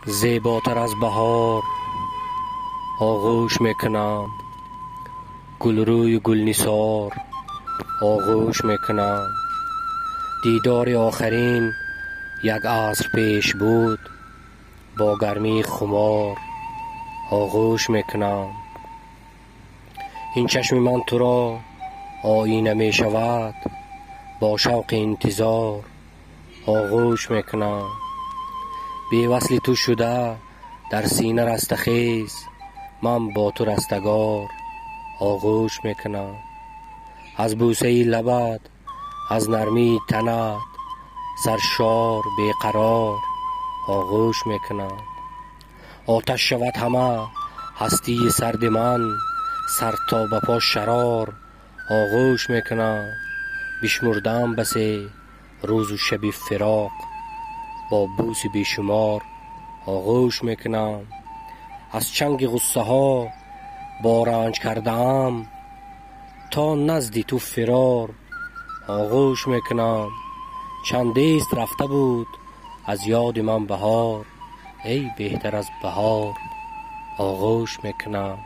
زیباتر از بهار آغوش میکنم، گل روی گل نثار آغوش میکنم. دیدار آخرین یک عصر پیش بود، با گرمی خمار آغوش میکنم. این چشم من تو را آینه می شود، با شوق انتظار آغوش میکنم. بی وصل تو شده در سینه رستخیز، من با تو رستگار آغوش میکنم. از بوسه لبت، از نرمی تنت، سرشار بیقرار آغوش میکنم. آتش شود همه هستی سرد من، سر تا به پا شرار آغوش میکنم. بشمردم بسی روز و شب فراق، با بوس بیشمار آغوش میکنم. از چنگ غصه ها با رنج کردم، تا نزد تو فرار آغوش میکنم. چندیست رفته بود از یاد من بهار، ای بهتر از بهار آغوش میکنم.